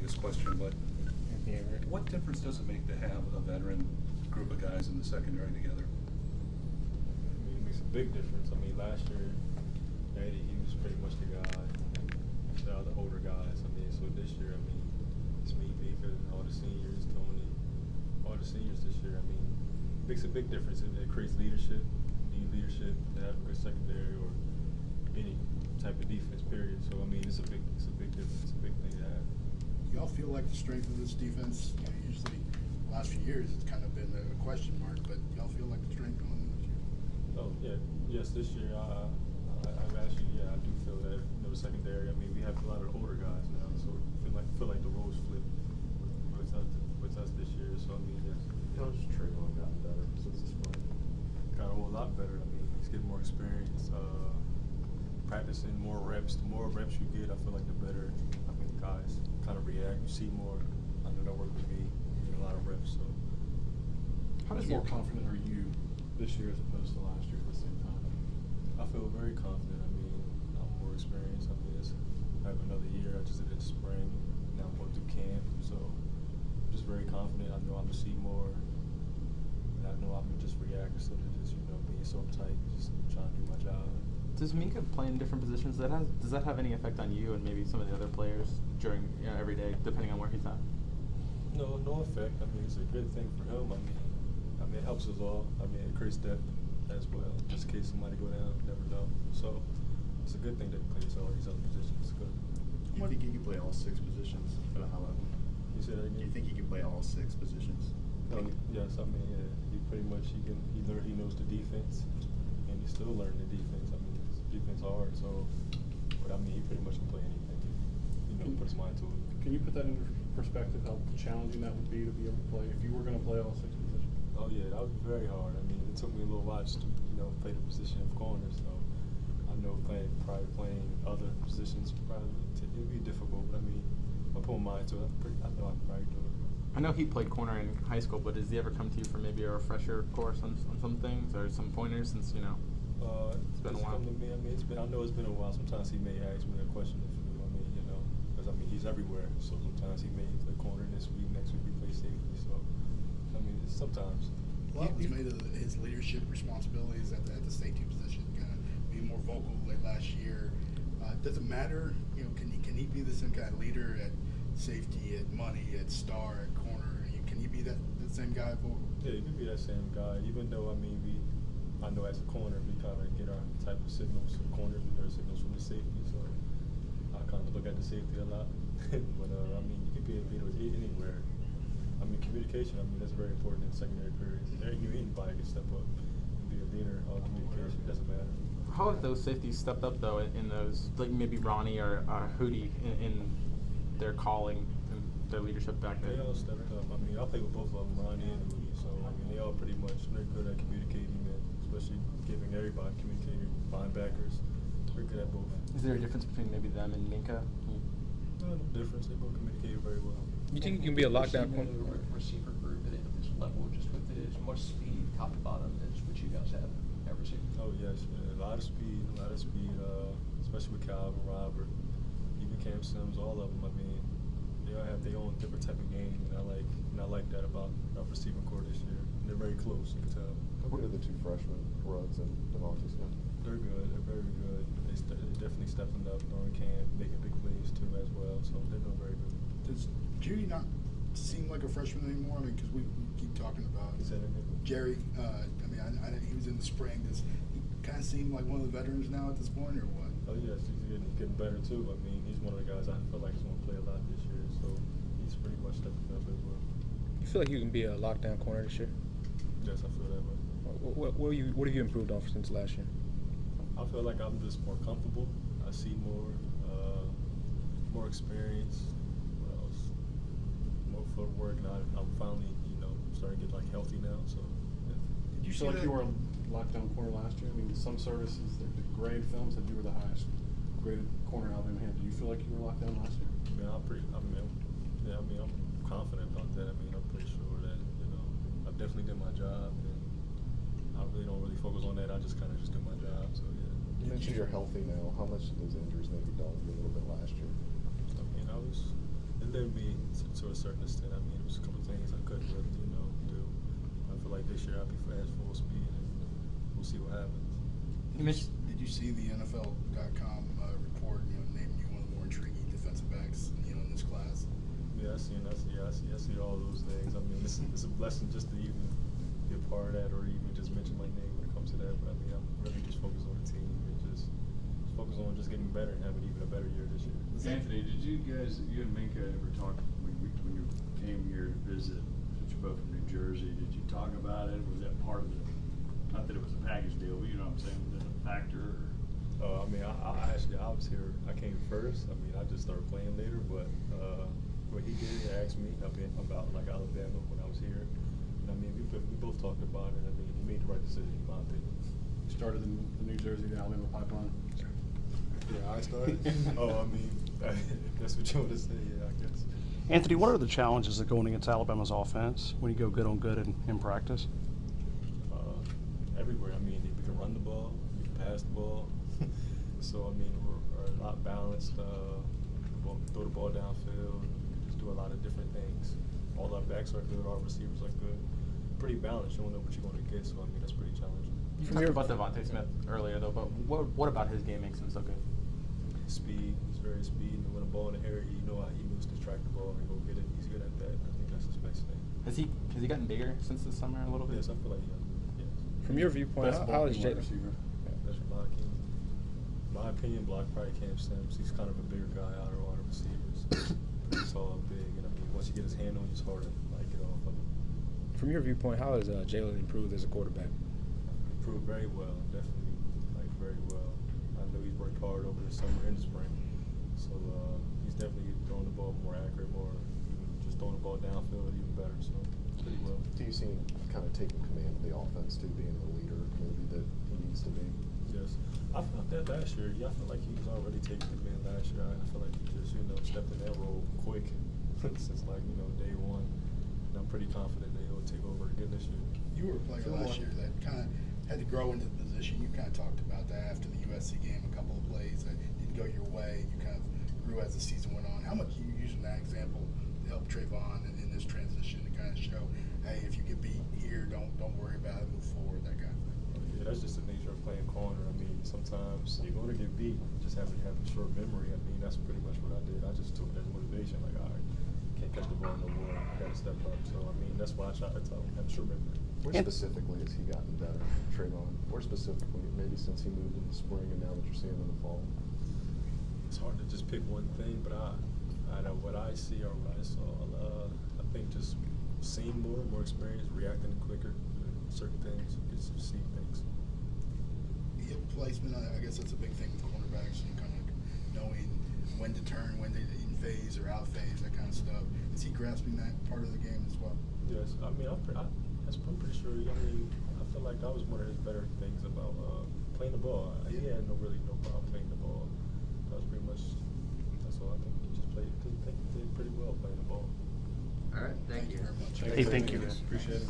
this question, but Anthony Averett. what difference does it make to have a veteran group of guys in the secondary together? I mean, it makes a big difference. I mean, last year, Eddie, he was pretty much the guy, the other older guys. I mean, so this year, I mean, it's me, Baker, all the seniors, Tony, all the seniors this year. I mean, it makes a big difference. It creates leadership. You need leadership to have a good secondary or any type of defense, period. So, I mean, it's a big difference. It's a big thing to have. Y'all feel like the strength of this defense, usually the last few years it's kind of been a question mark, but y'all feel like the strength going in this year? Oh yeah, yes. This year, I've actually, I do feel that. The secondary. I mean, we have a lot of older guys now, so I feel like the roles flipped with us this year. So I mean, yes. How's Trayvon gotten better since this point? Got a whole lot better. I mean, he's getting more experience, practicing more reps. The more reps you get, I feel like the better. I mean, guys kind of react. You see more. I know that work with me. You get a lot of reps. So. How much more confident are you this year as opposed to last year at the same time? I feel very confident. I mean, I'm more experienced. I mean, I have another year. I just did it in spring. Now I'm going through camp. So I'm just very confident. I know I'm going to see more. And I know I'm going to just react instead of just, being so tight, just trying to do my job. Does Minka play in different positions? Does that have any effect on you and maybe some of the other players during every day, depending on where he's at? No effect. I mean, it's a good thing for him. I mean, it helps us all. I mean, it creates depth as well, just in case somebody go down. You never know. So it's a good thing that he plays all these other positions. It's good. Do you think he can play all 6 positions at a high level? You said that again? Do you think he can play all 6 positions? Yes. I mean, yeah, he pretty much he knows the defense, and he's still learning the defense. I mean, defense hard. So, but I mean, he pretty much can play anything. Put his mind to it. Can you put that into perspective, how challenging that would be to be able to play if you were going to play all 6 positions? Oh yeah, that would be very hard. I mean, it took me a little while just to play the position of corner. So I know probably playing other positions it'd be difficult. But I mean, I put my mind to it. I know I can probably do it. I know he played corner in high school, but has he ever come to you for maybe a refresher course on some things or some pointers since it's been a while? Come to me. I mean, I know it's been a while. Sometimes he may ask me a question if because I mean he's everywhere. So sometimes he may play corner this week, next week we play safety. So I mean, sometimes. A lot was made of his leadership responsibilities at the safety position, kind of being more vocal late last year. Does it matter? Can he be the same kind of leader at safety, at money, at star, at corner? Can he be that same guy vocal? Yeah, he can be that same guy. Even though I know as a corner we kind of get our type of signals from corners, we hear signals from the safety. So I kind of look at the safety a lot. But I mean, you can be a leader anywhere. I mean, communication, that's very important in secondary periods. Anybody can step up and be a leader. All communication doesn't matter. How have those safeties stepped up though in those, like maybe Ronnie or Hootie in their calling and their leadership back there? They all stepped up. I mean, I play with both of them, Ronnie and Hootie. So I mean, they all pretty much they're good at communicating, and especially giving everybody communicating. Linebackers, they're good at both. Is there a difference between maybe them and Minka? No difference. They both communicate very well. You think you can be a lockdown corner? Receiver group at this level, just with as much speed, top to bottom, as what you guys have ever seen? Oh yes, a lot of speed, especially with Calvin, Robert, even Cam Sims, all of them. I mean, they all have their own different type of game, and I like that about our receiving core this year. They're very close, you can tell. What are the 2 freshmen, Ruggs and Devontae Smith? They're good. They're very good. They're definitely stepping up on camp, making big plays too as well. So they're doing very good. Does Jerry not seem like a freshman anymore? I mean, because we keep talking about Jerry. I he was in the spring. Does he kind of seem like one of the veterans now at this point, or what? Oh yes, he's getting better too. I mean, he's one of the guys I feel like is going to play a lot this year. So he's pretty much stepping up as well. You feel like you can be a lockdown corner this year? Yes, I feel that way. What have you improved on since last year? I feel like I'm just more comfortable. I see more experience. What else? More footwork. And I'm finally, starting to get healthy now. So. Yeah. Did you feel like you were a lockdown corner last year? I mean, some services, the grade film said you were the highest graded corner Alabama had. Do you feel like you were locked down last year? Yeah, I'm confident about that. I mean, I'm pretty sure that I definitely did my job, and I really don't focus on that. I just kind of do my job. So yeah. You mentioned you're healthy now. How much did those injuries maybe dog you a little bit last year? I mean, it led me to a certain extent. I mean, it was a couple of things I couldn't really, do. I feel like this year I'll be at full speed, and we'll see what happens. Did you see the NFL.com report, naming you one of the more intriguing defensive backs, in this class? Yeah, I see all those things. I mean, it's a blessing just to even be a part of that, or even just mention my name when it comes to that. But I mean, I'm really just focused on the team and just focus on just getting better and having even a better year this year. Anthony, did you and Minka ever talk when you came here to visit, since you're both from New Jersey, did you talk about it? Was that part of the, not that it was a package deal, but you know what I'm saying, was it a factor? I mean, I actually, I was here, I came first. I mean, I just started playing later, but what he did, he asked me about like Alabama when I was here. And I mean, we both talked about it. I mean, he made the right decision in my opinion. You started the New Jersey to Alabama pipeline. Yeah, I started. Oh, I mean, if that's what you want to say, yeah, I guess. Anthony, what are the challenges of going against Alabama's offense when you go good on good in practice? Everywhere. I mean, we can run the ball, we can pass the ball. So, I mean, we're a lot balanced. Throw the ball downfield, just do a lot of different things. All our backs are good, our receivers are good. Pretty balanced. You don't know what you're going to get, so I mean, that's pretty challenging. You talked about Devontae Smith earlier, though, but what about his game makes him so good? Speed. He's very speedy. And when a ball in the air, he moves to track the ball and go get it. He's good at that. I think that's his best thing. Has he gotten bigger since this summer a little bit? Yes, I feel like he has. Yes. From your viewpoint, how is Jalen? Best blocking. In my opinion, block probably Cam Sims. He's kind of a bigger guy out of all the receivers. He's tall, big, and I mean, once you get his hand on you, it's hard to get off of him. From your viewpoint, how has Jalen improved as a quarterback? Improved very well, definitely, very well. I know he's worked hard over the summer and the spring, so he's definitely throwing the ball more accurate, just throwing the ball downfield even better. So pretty well. Do you see him kind of taking command of the offense too, being the leader maybe that he needs to be? Yes, I felt that last year. Yeah, I felt like he was already taking command last year. I feel like he just stepped in that role quick since day one. And I'm pretty confident that he'll take over again this year. You were a player last year that kind of had to grow into the position. You kind of talked about that after the USC game, a couple of plays that didn't go your way. You kind of grew as the season went on. How much are you using that example to help Trayvon in this transition to kind of show, hey, if you get beat here, don't worry about it, move forward, that kind of thing? Yeah, that's just the nature of playing corner. I mean, sometimes you're going to get beat. Just having to have a short memory. I mean, that's pretty much what I did. I just took it as motivation. Like, all right, can't catch the ball no more. I got to step up. So, I mean, that's why I try to tell him, have a short memory. Where specifically has he gotten better, Trayvon? Where specifically, maybe since he moved in the spring and now that you're seeing him in the fall? It's hard to just pick one thing, but I know what I see or what I saw. I think just seeing more experience, reacting quicker to certain things, you can see things. Hip placement, I guess that's a big thing with cornerbacks, and kind of knowing when to turn, when to in phase or out phase, that kind of stuff. Is he grasping that part of the game as well? Yes, I mean, I'm pretty sure. I mean, I feel like that was one of his better things about playing the ball. He had no problem playing the ball. That was pretty much. That's all. I think he just did pretty well playing the ball. All right, thank you very much. Hey, thank you. Appreciate it.